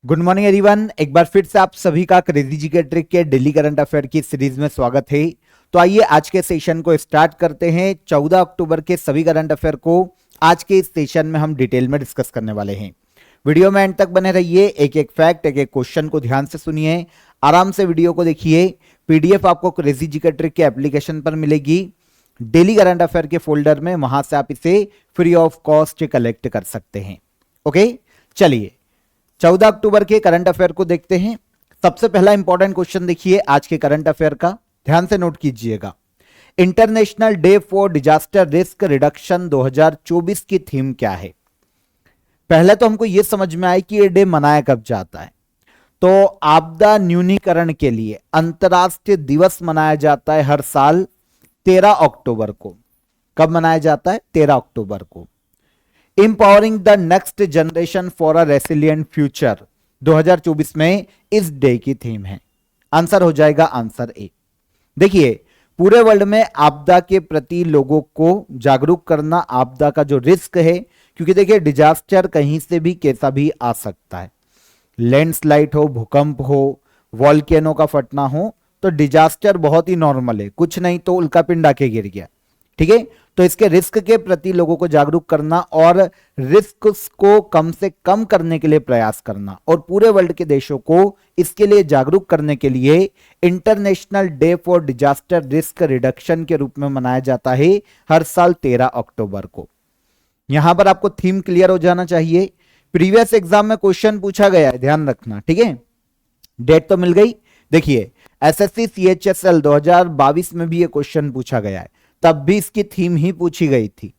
Good morning everyone. एक बार फिर से आप सभी का क्रेजी जी के ट्रिक के डेली करंट अफेयर की सीरीज में स्वागत है। तो आइए आज के सेशन को स्टार्ट करते हैं। 14 अक्टूबर के सभी करंट अफेयर को आज के इस सेशन में हम डिटेल में डिस्कस करने वाले हैं। वीडियो में एंड तक बने रहिए। एक एक फैक्ट, एक एक क्वेश्चन को ध्यान से सुनिए, आराम से वीडियो को देखिए। पीडीएफ आपको क्रेजी जी के ट्रिक के एप्लीकेशन पर मिलेगी, डेली करंट अफेयर के फोल्डर में, वहां से आप इसे फ्री ऑफ कॉस्ट कलेक्ट कर सकते हैं। ओके, चलिए 14 अक्टूबर के करंट अफेयर को देखते हैं। सबसे पहला इंपॉर्टेंट क्वेश्चन देखिए आज के करंट अफेयर का, ध्यान से नोट कीजिएगा। International day for disaster risk reduction 2024 की थीम क्या है? पहले तो हमको यह समझ में आए कि यह डे मनाया कब जाता है। तो आपदा न्यूनीकरण के लिए अंतर्राष्ट्रीय दिवस मनाया जाता है हर साल 13 अक्टूबर को। कब मनाया जाता है? 13 अक्टूबर को। Empowering the next generation for a resilient future 2024 में इस डे की थीम है। आंसर हो जाएगा आंसर ए। देखिए, पूरे वर्ल्ड में आपदा के प्रति लोगों को जागरूक करना, आपदा का जो रिस्क है, क्योंकि देखिए डिजास्टर कहीं से भी कैसा भी आ सकता है। लैंडस्लाइड हो, भूकंप हो, वॉल्केनो का फटना हो, तो डिजास्टर बहुत ही नॉर्मल है, कुछ नहीं तो उल्का पिंड आके गिर गया। ठीक है, तो इसके रिस्क के प्रति लोगों को जागरूक करना और रिस्क को कम से कम करने के लिए प्रयास करना, और पूरे वर्ल्ड के देशों को इसके लिए जागरूक करने के लिए international day for disaster risk reduction के रूप में मनाया जाता है हर साल 13 अक्टूबर को। यहां पर आपको थीम क्लियर हो जाना चाहिए। प्रीवियस एग्जाम में क्वेश्चन पूछा गया है, ध्यान रखना। ठीक है, डेट तो मिल गई। देखिए एसएससी सीएचएसएल 2022 में भी ये क्वेश्चन पूछा गया है, तब भी इसकी थीम ही पूछी गई थी।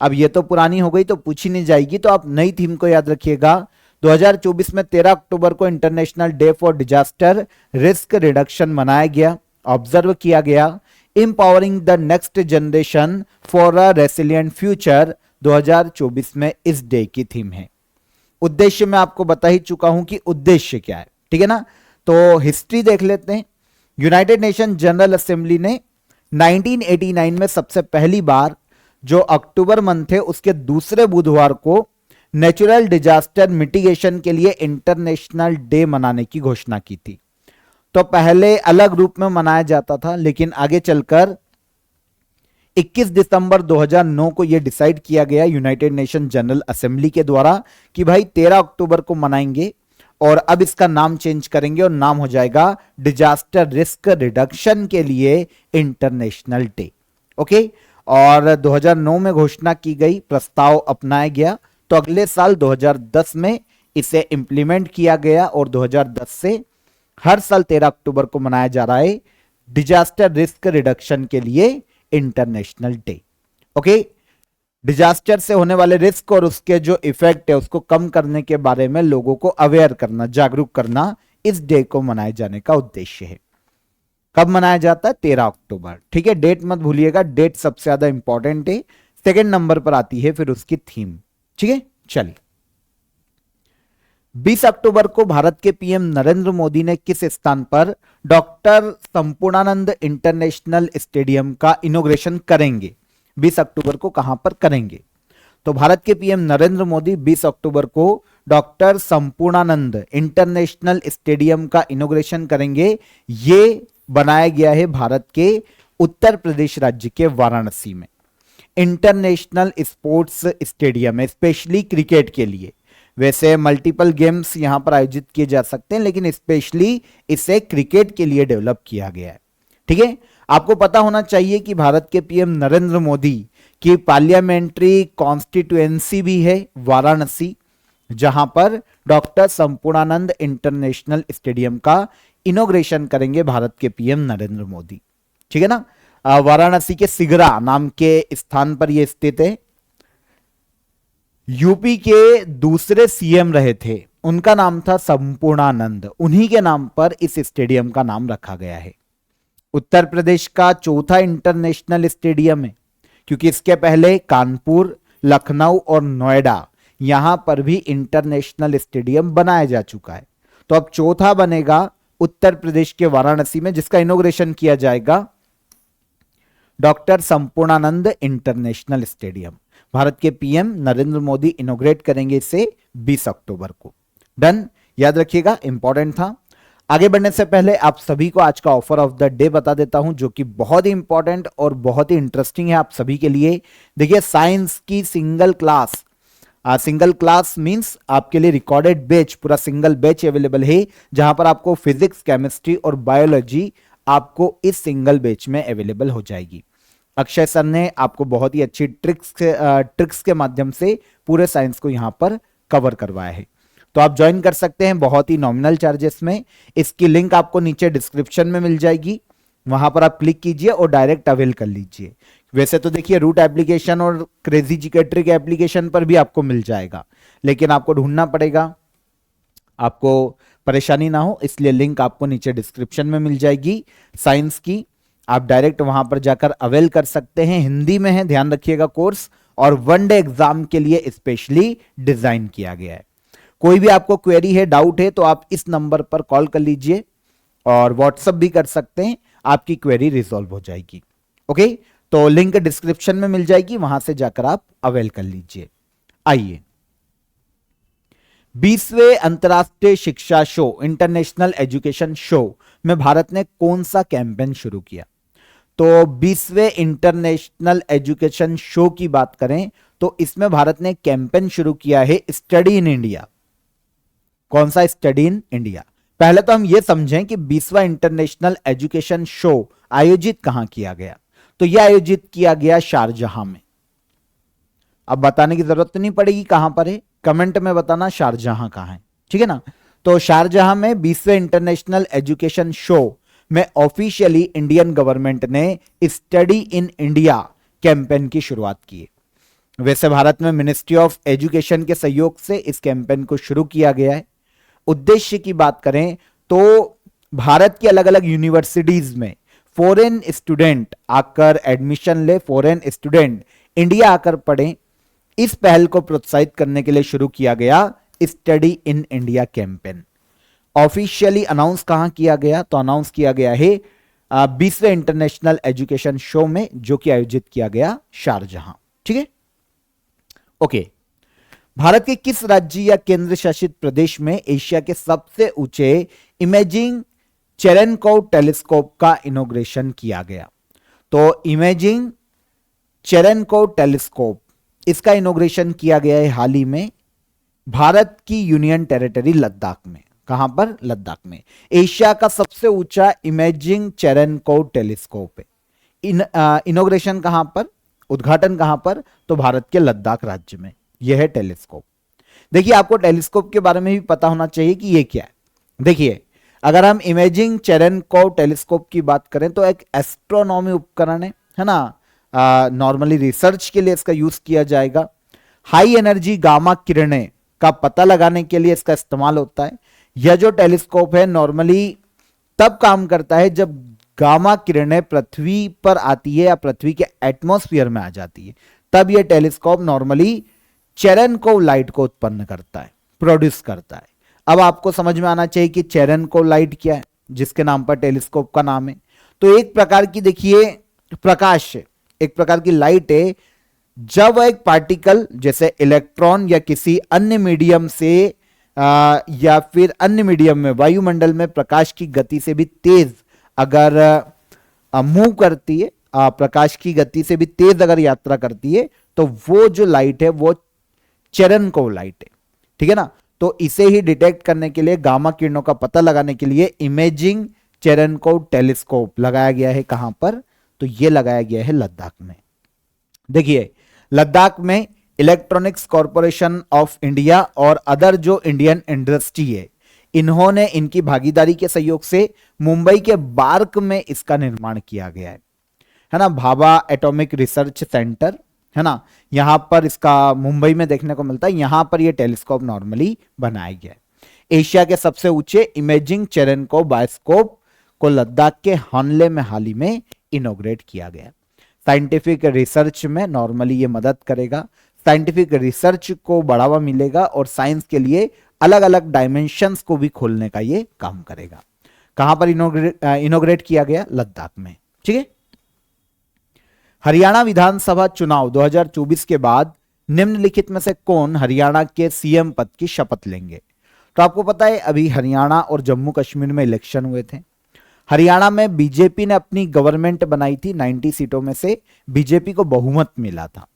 अब ये तो पुरानी हो गई तो पूछी नहीं जाएगी, तो आप नई थीम को याद रखिएगा। 2024 में 13 अक्टूबर को international day for disaster risk reduction मनाया गया, ऑब्जर्व किया गया। Empowering the next generation for a resilient future 2024 में इस डे की थीम है। उद्देश्य मैं आपको बता ही चुका हूं कि उद्देश्य क्या है, ठीक है ना। तो हिस्ट्री देख लेते हैं। यूनाइटेड नेशन जनरल असेंबली ने 1989 में सबसे पहली बार जो अक्टूबर मंथ है उसके दूसरे बुधवार को नेचुरल डिजास्टर मिटिगेशन के लिए इंटरनेशनल डे मनाने की घोषणा की थी। तो पहले अलग रूप में मनाया जाता था, लेकिन आगे चलकर 21 दिसंबर 2009 को यह डिसाइड किया गया यूनाइटेड नेशन जनरल असेंबली के द्वारा कि भाई 13 अक्टूबर को मनाएंगे, और अब इसका नाम चेंज करेंगे और नाम हो जाएगा डिजास्टर रिस्क रिडक्शन के लिए इंटरनेशनल डे। ओके, और 2009 में घोषणा की गई, प्रस्ताव अपनाया गया, तो अगले साल 2010 में इसे इंप्लीमेंट किया गया, और 2010 से हर साल 13 अक्टूबर को मनाया जा रहा है डिजास्टर रिस्क रिडक्शन के लिए इंटरनेशनल डे। ओके, डिजास्टर से होने वाले रिस्क और उसके जो इफेक्ट है उसको कम करने के बारे में लोगों को अवेयर करना, जागरूक करना, इस डे को मनाए जाने का उद्देश्य है। कब मनाया जाता है? 13 अक्टूबर। ठीक है, डेट मत भूलिएगा, डेट सबसे ज्यादा इंपॉर्टेंट है। सेकेंड नंबर पर आती है फिर उसकी थीम। ठीक है, चलिए 20 अक्टूबर को भारत के पीएम नरेंद्र मोदी ने किस स्थान पर डॉक्टर संपूर्णानंद इंटरनेशनल स्टेडियम का इनॉग्रेशन करेंगे? 20 अक्टूबर को कहां पर करेंगे? तो भारत के पीएम नरेंद्र मोदी 20 अक्टूबर को डॉक्टर संपूर्णानंद इंटरनेशनल स्टेडियम का इनॉग्रेशन करेंगे। ये बनाया गया है भारत के उत्तर प्रदेश राज्य के वाराणसी में। इंटरनेशनल स्पोर्ट्स स्टेडियम है, स्पेशली क्रिकेट के लिए। वैसे मल्टीपल गेम्स यहां पर आयोजित किए जा सकते हैं, लेकिन स्पेशली इसे क्रिकेट के लिए डेवलप किया गया है। ठीक है, आपको पता होना चाहिए कि भारत के पीएम नरेंद्र मोदी की पार्लियामेंट्री कॉन्स्टिट्यूएंसी भी है वाराणसी, जहां पर डॉक्टर संपूर्णानंद इंटरनेशनल स्टेडियम का इनॉग्रेशन करेंगे भारत के पीएम नरेंद्र मोदी। ठीक है ना। वाराणसी के सिगरा नाम के स्थान पर यह स्थित है। यूपी के दूसरे सीएम रहे थे, उनका नाम था संपूर्णानंद, उन्हीं के नाम पर इस स्टेडियम का नाम रखा गया है। उत्तर प्रदेश का चौथा इंटरनेशनल स्टेडियम है, क्योंकि इसके पहले कानपुर, लखनऊ और नोएडा यहां पर भी इंटरनेशनल स्टेडियम बनाया जा चुका है। तो अब चौथा बनेगा उत्तर प्रदेश के वाराणसी में, जिसका इनॉग्रेशन किया जाएगा doctor Sampurnanand international stadium. Bharat के पीएम नरेंद्र मोदी इनॉग्रेट करेंगे इसे 20 अक्टूबर को। डन। याद रखिएगा, इंपॉर्टेंट था। आगे बढ़ने से पहले आप सभी को आज का ऑफर ऑफ द डे बता देता हूं, जो कि बहुत ही इंपॉर्टेंट और बहुत ही इंटरेस्टिंग है आप सभी के लिए। देखिए, साइंस की सिंगल क्लास मींस आपके लिए रिकॉर्डेड बैच, पूरा सिंगल बैच अवेलेबल है, जहां पर आपको फिजिक्स, केमिस्ट्री और बायोलॉजी आपको इस सिंगल बैच में अवेलेबल हो जाएगी। अक्षय सर ने आपको बहुत ही अच्छी ट्रिक्स के माध्यम से पूरे साइंस को यहां पर कवर करवाया है। तो आप ज्वाइन कर सकते हैं बहुत ही नॉमिनल चार्जेस में। इसकी लिंक आपको नीचे डिस्क्रिप्शन में मिल जाएगी, वहां पर आप क्लिक कीजिए और डायरेक्ट अवेल कर लीजिए। वैसे तो देखिए, रूट एप्लीकेशन और क्रेजी जीके ट्रिक एप्लीकेशन पर भी आपको मिल जाएगा, लेकिन आपको ढूंढना पड़ेगा, आपको परेशानी ना हो, इसलिए लिंक आपको नीचे डिस्क्रिप्शन में मिल जाएगी साइंस की। आप डायरेक्ट वहां पर जाकर अवेल कर सकते हैं। हिंदी में है, ध्यान रखिएगा कोर्स, और वन डे एग्जाम के लिए स्पेशली डिजाइन किया गया है। कोई भी आपको क्वेरी है, डाउट है, तो आप इस नंबर पर कॉल कर लीजिए और व्हाट्सएप भी कर सकते हैं, आपकी क्वेरी रिजॉल्व हो जाएगी। ओके, तो लिंक डिस्क्रिप्शन में मिल जाएगी, वहां से जाकर आप अवेल कर लीजिए। आइए, 20वें अंतरराष्ट्रीय शिक्षा शो, इंटरनेशनल एजुकेशन शो में भारत ने कौन सा कैंपेन शुरू किया? तो 20वें इंटरनेशनल एजुकेशन शो की बात करें तो इसमें भारत ने कैंपेन शुरू किया है स्टडी इन इंडिया। कौन सा? Study in India. पहले तो हम यह समझें कि 20वां इंटरनेशनल एजुकेशन शो आयोजित कहां किया गया। तो यह आयोजित किया गया शारजहां में। अब बताने की जरूरत तो नहीं पड़ेगी कहां पर है, कमेंट में बताना शारजहां कहां है, ठीक है ना। तो शारजहां में 20वें इंटरनेशनल एजुकेशन शो में ऑफिशियली इंडियन गवर्नमेंट ने स्टडी इन इंडिया कैंपेन की शुरुआत की। वैसे भारत में मिनिस्ट्री ऑफ एजुकेशन के सहयोग से इस कैंपेन को शुरू किया गया है। उद्देश्य की बात करें तो भारत की अलग अलग यूनिवर्सिटीज में फॉरेन स्टूडेंट आकर एडमिशन ले, फॉरेन स्टूडेंट इंडिया आकर पढ़ें, इस पहल को प्रोत्साहित करने के लिए शुरू किया गया study in India campaign. Officially announce कहां किया गया? तो अनाउंस किया गया है 20वें इंटरनेशनल एजुकेशन शो में, जो कि आयोजित किया गया शारजहां, ठीक है। ओके, भारत के किस राज्य या केंद्र शासित प्रदेश में एशिया के सबसे ऊंचे इमेजिंग चेरेनकोव टेलीस्कोप का इनॉग्रेशन किया गया? तो इमेजिंग चेरेनकोव टेलीस्कोप, इसका इनॉग्रेशन किया गया है हाल ही में भारत की यूनियन टेरिटरी लद्दाख में। कहां पर? लद्दाख में। एशिया का सबसे ऊंचा इमेजिंग चेरेनकोव टेलीस्कोप है। इनॉग्रेशन कहां पर, उद्घाटन कहां पर? तो भारत के लद्दाख राज्य में यह है टेलीस्कोप। देखिए, आपको टेलीस्कोप के बारे में भी पता होना चाहिए कि यह क्या है। देखिए, अगर हम इमेजिंग चेरेनकोव टेलीस्कोप की बात करें तो एक एस्ट्रोनॉमी उपकरण है ना। नॉर्मली रिसर्च के लिए इसका यूज किया जाएगा। हाई एनर्जी गामा किरणें का पता लगाने के लिए इसका इस्तेमाल होता है। यह जो टेलीस्कोप है नॉर्मली तब काम करता है जब गामा किरणें पृथ्वी पर आती है या पृथ्वी के एटमॉस्फेयर में आ जाती है, तब यह टेलीस्कोप नॉर्मली चेरेनकोव लाइट को उत्पन्न करता है, प्रोड्यूस करता है। अब आपको समझ में आना चाहिए कि चेरेनकोव लाइट क्या है, जिसके नाम पर टेलीस्कोप का नाम है। तो एक प्रकार की, देखिए, प्रकाश है, एक प्रकार की लाइट है। जब एक पार्टिकल जैसे इलेक्ट्रॉन या किसी अन्य मीडियम से या फिर अन्य मीडियम में वायुमंडल में प्रकाश की गति से भी तेज अगर मूव करती है, प्रकाश की गति से भी तेज अगर यात्रा करती है, तो वो जो लाइट है वो चेरेनकोव लाइट है, ठीक है ना। तो इसे ही डिटेक्ट करने के लिए, गामा किरणों का पता लगाने के लिए इमेजिंग चेरेनकोव टेलीस्कोप लगाया गया है। कहां पर? तो यह लगाया गया है लद्दाख में। देखिए, लद्दाख में इलेक्ट्रॉनिक्स कॉरपोरेशन ऑफ इंडिया और अदर जो इंडियन इंडस्ट्री है, इन्होंने इनकी भागीदारी के सहयोग से मुंबई के बार्क में इसका निर्माण किया गया है ना। भाभा एटॉमिक रिसर्च सेंटर है ना, यहां पर इसका मुंबई में देखने को मिलता है। यहां पर यह टेलीस्कोप नॉर्मली बनाया गया है। एशिया के सबसे ऊंचे इमेजिंग चेरेनकोव बायोस्कोप को लद्दाख के हानले में हाल ही में इनॉग्रेट किया गया। साइंटिफिक रिसर्च में नॉर्मली ये मदद करेगा, साइंटिफिक रिसर्च को बढ़ावा मिलेगा और साइंस के लिए अलग अलग डायमेंशंस को भी खोलने का ये काम करेगा। कहां पर इनॉग्रेट किया गया? लद्दाख में, ठीक है। हरियाणा विधानसभा चुनाव 2024 के बाद निम्नलिखित में से कौन हरियाणा के सीएम पद की शपथ लेंगे? तो आपको पता है अभी हरियाणा और जम्मू कश्मीर में इलेक्शन हुए थे। हरियाणा में बीजेपी ने अपनी गवर्नमेंट बनाई थी, 90 सीटों में से बीजेपी को बहुमत मिला था।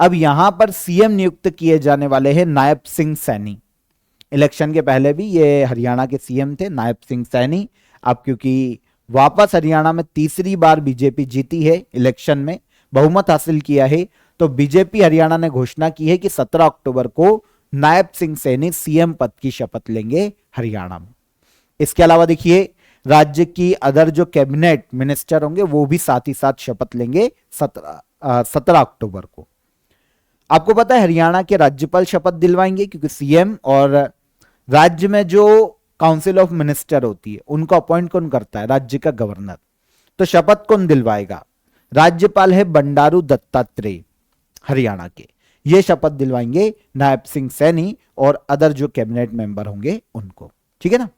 अब यहां पर सीएम नियुक्त किए जाने वाले हैं नायब सिंह सैनी। इलेक्शन के पहले भी ये हरियाणा के सीएम थे नायब सिंह सैनी। अब क्योंकि वापस हरियाणा में तीसरी बार बीजेपी जीती है, इलेक्शन में बहुमत हासिल किया है, तो बीजेपी हरियाणा ने घोषणा की है कि 17 अक्टूबर को नायब सिंह सैनी सीएम पद की शपथ लेंगे हरियाणा में। इसके अलावा देखिए राज्य की अदर जो कैबिनेट मिनिस्टर होंगे वो भी साथ ही साथ शपथ लेंगे 17 अक्टूबर को। आपको पता है हरियाणा के राज्यपाल शपथ दिलवाएंगे, क्योंकि सीएम और राज्य में जो काउंसिल ऑफ मिनिस्टर होती है उनको अपॉइंट कौन करता है? राज्य का गवर्नर। तो शपथ कौन दिलवाएगा? राज्यपाल है बंडारू दत्तात्रेय हरियाणा के, ये शपथ दिलवाएंगे नायब सिंह सैनी और अदर जो कैबिनेट मेंबर होंगे उनको। ठीक है ना।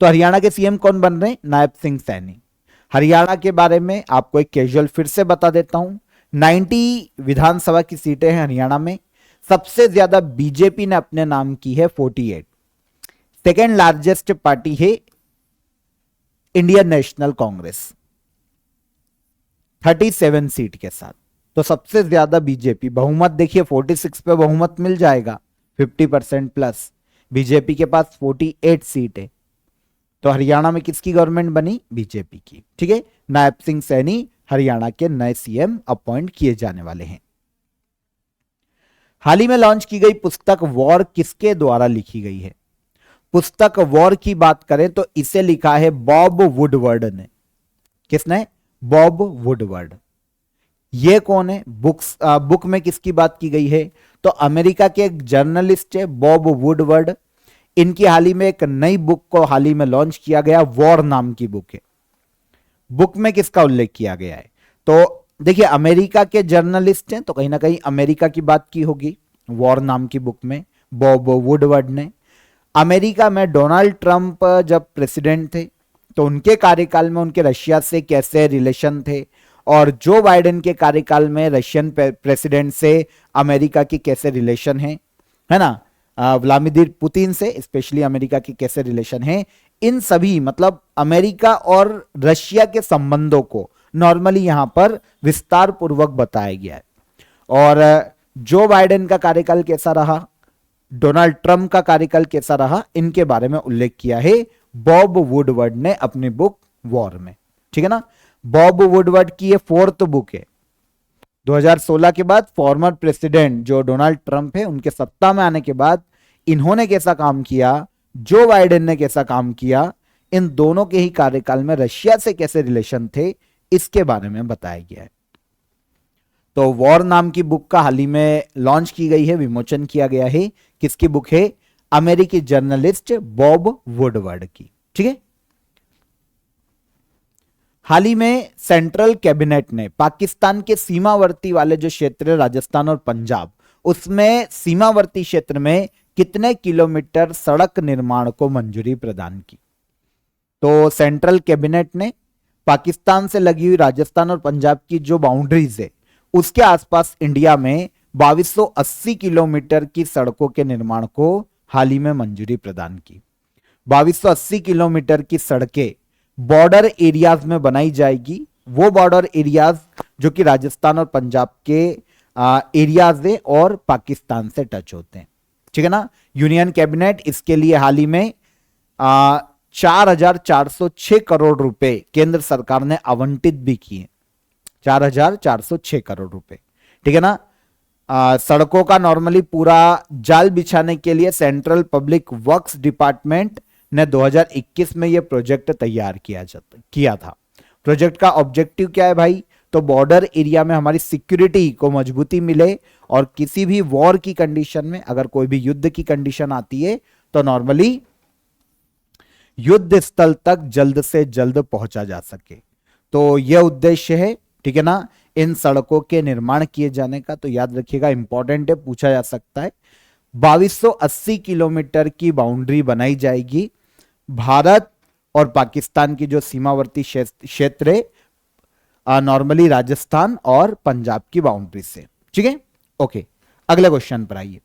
तो हरियाणा के सीएम कौन बन रहे हैं? नायब सिंह सैनी। हरियाणा के बारे में आपको एक कैजुअल फिर से बता देता हूं। 90 विधानसभा की सीटें हैं हरियाणा में। सबसे ज्यादा बीजेपी ने अपने नाम की है 48। सेकेंड लार्जेस्ट पार्टी है इंडियन नेशनल कांग्रेस 37 सीट के साथ। तो सबसे ज्यादा बीजेपी, बहुमत देखिए 46 पे बहुमत मिल जाएगा, 50% प्लस। बीजेपी के पास 48 सीट है। तो हरियाणा में किसकी गवर्नमेंट बनी? बीजेपी की। ठीक है। नायब सिंह सैनी हरियाणा के नए सीएम अपॉइंट किए जाने वाले हैं। हाल ही में लॉन्च की गई पुस्तक वॉर किसके द्वारा लिखी गई है? पुस्तक वॉर की बात करें तो इसे लिखा है बॉब वुडवर्ड ने। किसने? Bob Woodward. ये कौन है? बुक में किसकी बात की गई है? तो अमेरिका के एक जर्नलिस्ट है बॉब वुडवर्ड। इनकी हाल ही में एक नई बुक को हाल ही में लॉन्च किया गया, वॉर नाम की बुक है। बुक में किसका उल्लेख किया गया है? तो देखिए अमेरिका के जर्नलिस्ट हैं तो कहीं ना कहीं अमेरिका की बात की होगी वॉर नाम की बुक में बॉब वुडवर्ड ने। अमेरिका में डोनाल्ड ट्रंप जब प्रेसिडेंट थे तो उनके कार्यकाल में उनके रशिया से कैसे रिलेशन थे, और जो बाइडेन के कार्यकाल में रशियन प्रेसिडेंट से अमेरिका की कैसे रिलेशन है ना, व्लादिमीर पुतिन से स्पेशली अमेरिका की कैसे रिलेशन है, इन सभी मतलब अमेरिका और रशिया के संबंधों को नॉर्मली यहां पर विस्तार पूर्वक बताया गया है। और जो बाइडेन का कार्यकाल कैसा रहा, डोनाल्ड ट्रंप का कार्यकाल कैसा रहा, इनके बारे में उल्लेख किया है बॉब वुडवर्ड ने अपनी बुक वॉर में। ठीक है ना। बॉब वुडवर्ड की ये 4th बुक है। 2016 के बाद फॉर्मर प्रेसिडेंट जो डोनाल्ड ट्रंप है उनके सत्ता में आने के बाद इन्होंने कैसा काम किया, जो बाइडेन ने कैसा काम किया, इन दोनों के ही कार्यकाल में रशिया से कैसे रिलेशन थे, इसके बारे में बताया गया है। तो वॉर नाम की बुक का हाल ही में लॉन्च की गई है, विमोचन किया गया है। किसकी बुक है? अमेरिकी जर्नलिस्ट बॉब वुडवर्ड की। ठीक है। हाल ही में सेंट्रल कैबिनेट ने पाकिस्तान के सीमावर्ती वाले जो क्षेत्र है राजस्थान और पंजाब, उसमें सीमावर्ती क्षेत्र में कितने किलोमीटर सड़क निर्माण को मंजूरी प्रदान की? तो सेंट्रल कैबिनेट ने पाकिस्तान से लगी हुई राजस्थान और पंजाब की जो बाउंड्रीज है उसके आसपास इंडिया में 2280 किलोमीटर की सड़कों के निर्माण को हाल ही में मंजूरी प्रदान की। 2280 किलोमीटर की सड़कें बॉर्डर एरियाज में बनाई जाएगी। वो बॉर्डर एरियाज जो कि राजस्थान और पंजाब के एरियाज है और पाकिस्तान से टच होते हैं। ठीक है ना। यूनियन कैबिनेट इसके लिए हाल ही में 4,406 करोड़ रुपए केंद्र सरकार ने आवंटित भी किए। 4,406 करोड़ रुपए। ठीक है ना। सड़कों का नॉर्मली पूरा जाल बिछाने के लिए सेंट्रल पब्लिक वर्क्स डिपार्टमेंट ने 2021 में यह प्रोजेक्ट तैयार किया था। प्रोजेक्ट का ऑब्जेक्टिव क्या है भाई? तो बॉर्डर एरिया में हमारी सिक्योरिटी को मजबूती मिले और किसी भी वॉर की कंडीशन में, अगर कोई भी युद्ध की कंडीशन आती है तो नॉर्मली युद्ध स्थल तक जल्द से जल्द पहुंचा जा सके। तो यह उद्देश्य है। ठीक है ना। इन सड़कों के निर्माण किए जाने का, तो याद रखिएगा इंपॉर्टेंट है, पूछा जा सकता है। 2280 किलोमीटर की बाउंड्री बनाई जाएगी भारत और पाकिस्तान की जो सीमावर्ती क्षेत्र है नॉर्मली राजस्थान और पंजाब की बाउंड्री से। ठीक है। ओके, अगले क्वेश्चन पर आइए।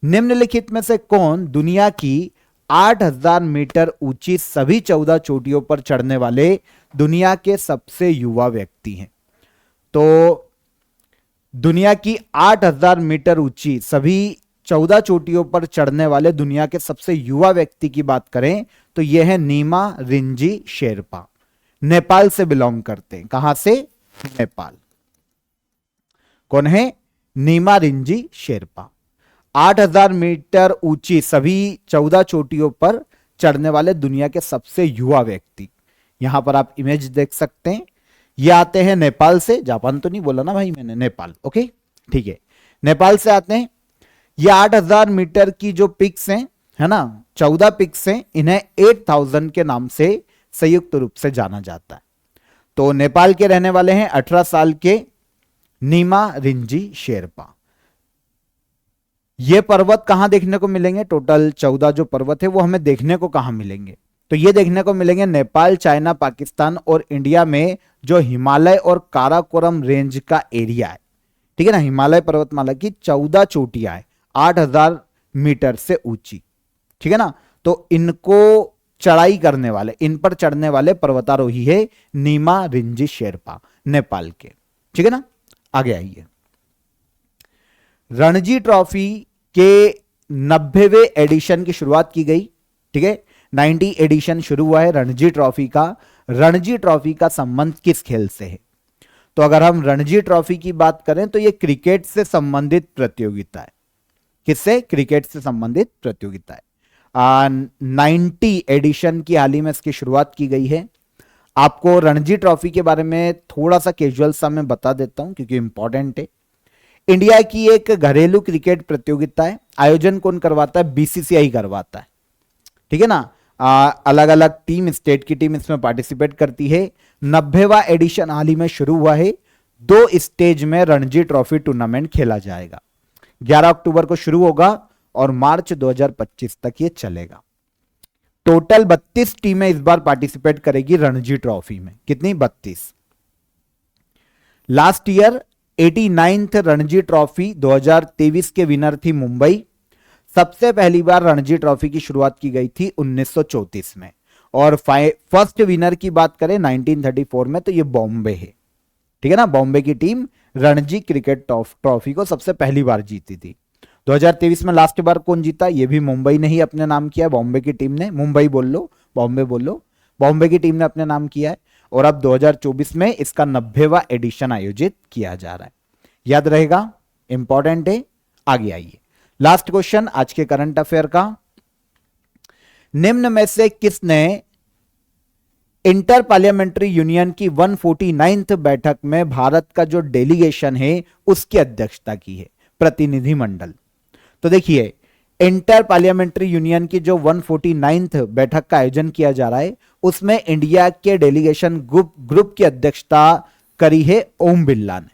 निम्नलिखित में से कौन दुनिया की 8,000 मीटर ऊंची सभी 14 चोटियों पर चढ़ने वाले दुनिया के सबसे युवा व्यक्ति हैं? तो दुनिया की 8,000 मीटर ऊंची सभी 14 चोटियों पर चढ़ने वाले दुनिया के सबसे युवा व्यक्ति की बात करें तो यह है नीमा रिंजी शेरपा। नेपाल से बिलोंग करते हैं। कहां से? नेपाल। कौन है? नीमा रिंजी शेरपा। 8,000 मीटर ऊंची सभी 14 चोटियों पर चढ़ने वाले दुनिया के सबसे युवा व्यक्ति। यहां पर आप इमेज देख सकते हैं। ये आते हैं नेपाल से। जापान तो नहीं बोला ना भाई मैंने, नेपाल। ओके, ठीक है, नेपाल से आते हैं। ये 8,000 मीटर की जो पिक्स हैं, है ना, 14 पिक्स हैं, इन्हें 8,000 के नाम से संयुक्त रूप से जाना जाता है। तो नेपाल के रहने वाले हैं 18 साल के नीमा रिंजी शेरपा। ये पर्वत कहां देखने को मिलेंगे? टोटल 14 जो पर्वत है वो हमें देखने को कहां मिलेंगे? तो ये देखने को मिलेंगे नेपाल, चाइना, पाकिस्तान और इंडिया में जो हिमालय और काराकोरम रेंज का एरिया है। ठीक है ना, हिमालय पर्वतमाला की 14 चोटियां है 8,000 मीटर से ऊंची। ठीक है ना, तो इनको चढ़ाई करने वाले, इन पर चढ़ने वाले पर्वतारोही है नीमा रिंजी शेरपा, नेपाल के। ठीक है ना, आगे आइए। रणजी ट्रॉफी के 90वें एडिशन की शुरुआत की गई। ठीक है, 90 एडिशन शुरू हुआ है रणजी ट्रॉफी का। रणजी ट्रॉफी का संबंध किस खेल से है? तो अगर हम रणजी ट्रॉफी की बात करें तो यह क्रिकेट से संबंधित प्रतियोगिता है। किससे? क्रिकेट से संबंधित प्रतियोगिता है। 90 एडिशन की हाल ही में इसकी शुरुआत की गई है। आपको रणजी ट्रॉफी के बारे में थोड़ा सा कैजुअल सा मैं बता देता हूं क्योंकि इंपॉर्टेंट है। इंडिया की एक घरेलू क्रिकेट प्रतियोगिता है। आयोजन कौन करवाता है? बीसीसीआई करवाता है। ठीक है ना, अलग अलग टीम, स्टेट की टीम इसमें पार्टिसिपेट करती है। 90वां एडिशन हाल ही में शुरू हुआ है। 2 स्टेज में रणजी ट्रॉफी टूर्नामेंट खेला जाएगा। 11 अक्टूबर को शुरू होगा और मार्च 2025 तक ये चलेगा। टोटल 32 टीमें इस बार पार्टिसिपेट करेगी रणजी ट्रॉफी में। कितनी? 32। Last year 89th Ranji trophy 2023 के विनर थी मुंबई। सबसे पहली बार रणजी ट्रॉफी की शुरुआत की गई थी 1934 में। और फर्स्ट विनर की बात करें 1934 में तो ये बॉम्बे है। ठीक है ना, बॉम्बे की टीम रणजी क्रिकेट ट्रॉफी को सबसे पहली बार जीती थी। 2023 में लास्ट बार कौन जीता? ये भी मुंबई ने ही अपने नाम किया है। बॉम्बे की टीम ने, मुंबई बोल लो, बॉम्बे बोल लो, बॉम्बे की टीम ने अपने नाम किया है। और अब 2024 में इसका 90वां एडिशन आयोजित किया जा रहा है। याद रहेगा, इंपॉर्टेंट है। आगे आइए, लास्ट क्वेश्चन आज के करंट अफेयर का। निम्न में से किसने इंटर पार्लियामेंट्री यूनियन की 149th बैठक में भारत का जो डेलीगेशन है उसकी अध्यक्षता की है? प्रतिनिधिमंडल। तो देखिए, इंटर पार्लियामेंट्री यूनियन की जो 149th बैठक का आयोजन किया जा रहा है उसमें इंडिया के डेलीगेशन ग्रुप की अध्यक्षता करी है ओम बिरला ने।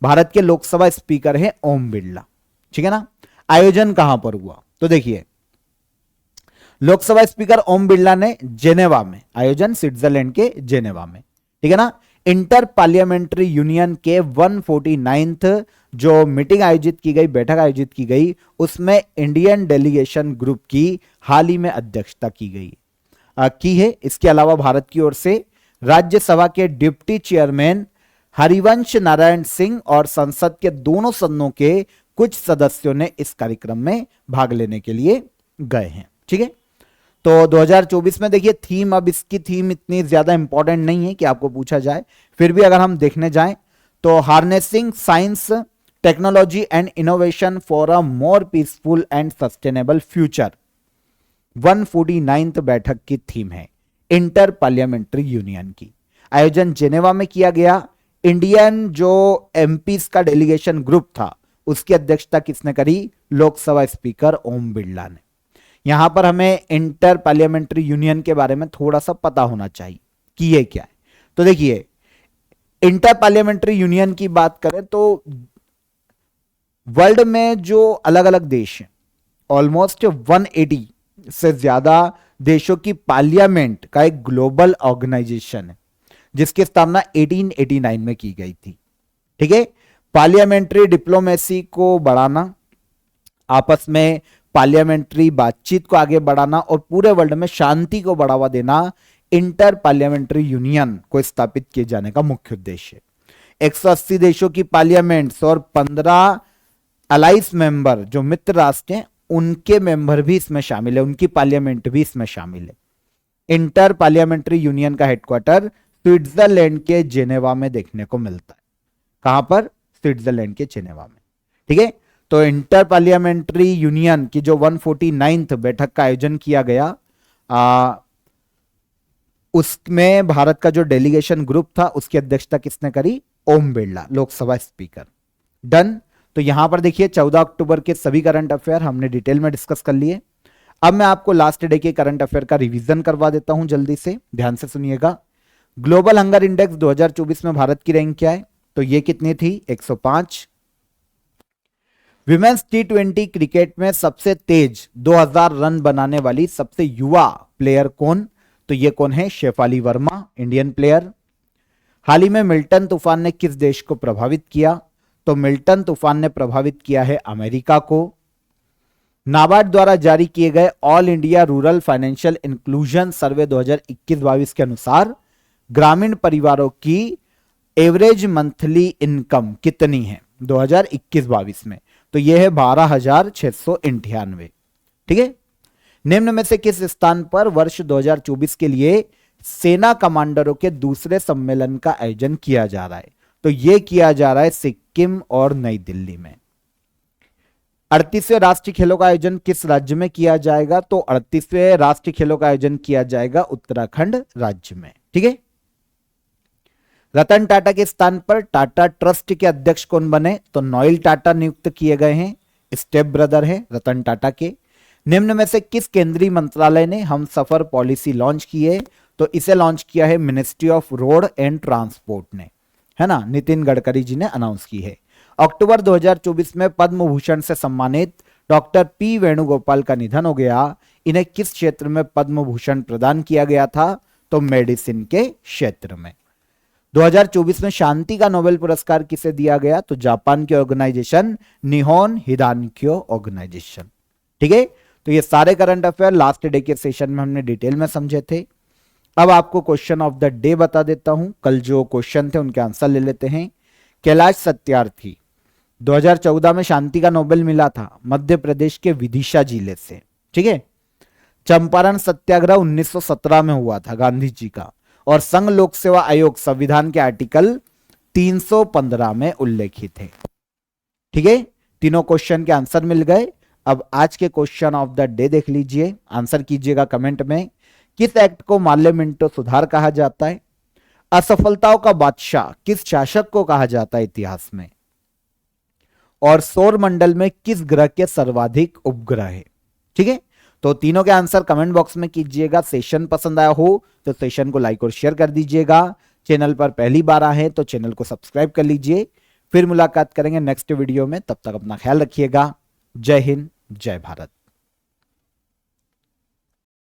भारत के लोकसभा स्पीकर है ओम बिरला। ठीक है ना, आयोजन कहां पर हुआ? तो देखिए, लोकसभा स्पीकर ओम बिरला ने जेनेवा में, आयोजन स्विट्जरलैंड के जेनेवा में। ठीक है ना, इंटर पार्लियामेंट्री यूनियन के 149th जो मीटिंग आयोजित की गई, बैठक आयोजित की गई, उसमें इंडियन डेलीगेशन ग्रुप की हाल ही में अध्यक्षता की गई की है। इसके अलावा भारत की ओर से राज्यसभा के डिप्टी चेयरमैन हरिवंश नारायण सिंह और संसद के दोनों सदनों के कुछ सदस्यों ने इस कार्यक्रम में भाग लेने के लिए गए हैं। ठीक है, तो 2024 में देखिए थीम, अब इसकी थीम इतनी ज्यादा इंपॉर्टेंट नहीं है कि आपको पूछा जाए, फिर भी अगर हम देखने जाएं तो harnessing science, technology and innovation for a more peaceful and sustainable future 149th बैठक की थीम है इंटर पार्लियामेंट्री यूनियन की। आयोजन जेनेवा में किया गया। इंडियन जो एमपीज का डेलीगेशन ग्रुप था उसकी अध्यक्षता किसने करी? लोकसभा स्पीकर ओम बिरला ने। यहां पर हमें इंटर पार्लियामेंट्री यूनियन के बारे में थोड़ा सा पता होना चाहिए कि ये क्या है। तो देखिए, इंटर पार्लियामेंट्री यूनियन की बात करें तो वर्ल्ड में जो अलग अलग देश हैं, ऑलमोस्ट 180 से ज्यादा देशों की पार्लियामेंट का एक ग्लोबल ऑर्गेनाइजेशन है जिसकी स्थापना 1889 में की गई थी। ठीक है, पार्लियामेंट्री डिप्लोमेसी को बढ़ाना, आपस में पार्लियामेंट्री बातचीत को आगे बढ़ाना और पूरे वर्ल्ड में शांति को बढ़ावा देना इंटर पार्लियामेंट्री यूनियन को स्थापित किए जाने का मुख्य उद्देश्य है। 180 देशों की पार्लियामेंट्स और 15 अलाइस मेंबर जो मित्र राष्ट्र हैं उनके मेंबर भी इसमें शामिल है, उनकी पार्लियामेंट भी इसमें शामिल है। इंटर पार्लियामेंट्री यूनियन का हेडक्वार्टर स्विट्जरलैंड के जेनेवा में देखने को मिलता है। कहां पर? स्विट्जरलैंड के जेनेवा में। ठीक है, तो इंटर पार्लियामेंट्री यूनियन की जो 149th बैठक का आयोजन किया गया, उसमें भारत का जो डेलीगेशन ग्रुप था उसकी अध्यक्षता किसने करी? ओम बिरला, लोकसभा स्पीकर। डन। तो यहां पर देखिए 14 अक्टूबर के सभी करंट अफेयर हमने डिटेल में डिस्कस कर लिए। अब मैं आपको लास्ट डे के करंट अफेयर का रिवीजन करवा देता हूं, जल्दी से ध्यान से सुनिएगा। ग्लोबल हंगर इंडेक्स 2024 में भारत की रैंक क्या है? तो ये कितनी थी? 105। विमेंस T20 क्रिकेट में सबसे तेज 2000 रन बनाने वाली सबसे युवा प्लेयर कौन? तो ये कौन है? Shefali Verma, Indian player. हाल ही में मिल्टन तूफान ने किस देश को प्रभावित किया? तो मिल्टन तूफान ने प्रभावित किया है अमेरिका को। नाबार्ड द्वारा जारी किए गए all India rural financial inclusion survey 2021-22 के अनुसार ग्रामीण परिवारों की एवरेज मंथली इनकम कितनी है 2021-22 में? तो यह है 12,698। ठीक है, निम्न में से किस स्थान पर वर्ष 2024 के लिए सेना कमांडरों के दूसरे सम्मेलन का आयोजन किया जा रहा है? तो यह किया जा रहा है सिक्किम और नई दिल्ली में। 38वें राष्ट्रीय खेलों का आयोजन किस राज्य में किया जाएगा? तो 38वें राष्ट्रीय खेलों का आयोजन किया जाएगा उत्तराखंड राज्य में। ठीक है, रतन टाटा के स्थान पर टाटा ट्रस्ट के अध्यक्ष कौन बने? तो नोएल टाटा नियुक्त किए गए हैं, स्टेप ब्रदर हैं रतन टाटा के। निम्न में से किस केंद्रीय मंत्रालय ने हम सफर पॉलिसी लॉन्च की है? तो इसे लॉन्च किया है ministry of road and transport ने, है ना, नितिन गडकरी जी ने अनाउंस की है। अक्टूबर 2024 में पद्म भूषण से सम्मानित डॉक्टर पी वेणुगोपाल का निधन हो गया। इन्हें किस क्षेत्र में पद्म भूषण प्रदान किया गया था? तो मेडिसिन के क्षेत्र में। 2024 में शांति का नोबेल पुरस्कार किसे दिया गया? तो जापान के ऑर्गेनाइजेशन निहोन हिदानक्यो ऑर्गेनाइजेशन। ठीक है, तो ये सारे करंट अफेयर लास्ट डे के सेशन में हमने डिटेल में समझे थे। अब आपको क्वेश्चन ऑफ द डे बता देता हूं। कल जो क्वेश्चन थे उनके आंसर ले लेते हैं। कैलाश सत्यार्थी 2014 में शांति का नोबेल मिला था मध्य प्रदेश के विदिशा जिले से। ठीक है, चंपारण सत्याग्रह 1917 में हुआ था गांधी जी का, और संघ लोक सेवा आयोग संविधान के आर्टिकल 315 में उल्लेखित है। ठीक है, तीनों क्वेश्चन के आंसर मिल गए। अब आज के क्वेश्चन ऑफ द डे देख लीजिए, आंसर कीजिएगा कमेंट में। किस एक्ट को माल्य मिंटो सुधार कहा जाता है? असफलताओं का बादशाह किस शासक को कहा जाता है इतिहास में? और सौर मंडल में किस ग्रह के सर्वाधिक उपग्रह है? ठीक है, तो तीनों के आंसर कमेंट बॉक्स में कीजिएगा। सेशन पसंद आया हो तो सेशन को लाइक और शेयर कर दीजिएगा। चैनल पर पहली बार आए हैं तो चैनल को सब्सक्राइब कर लीजिए। फिर मुलाकात करेंगे नेक्स्ट वीडियो में, तब तक अपना ख्याल रखिएगा। जय हिंद, जय भारत।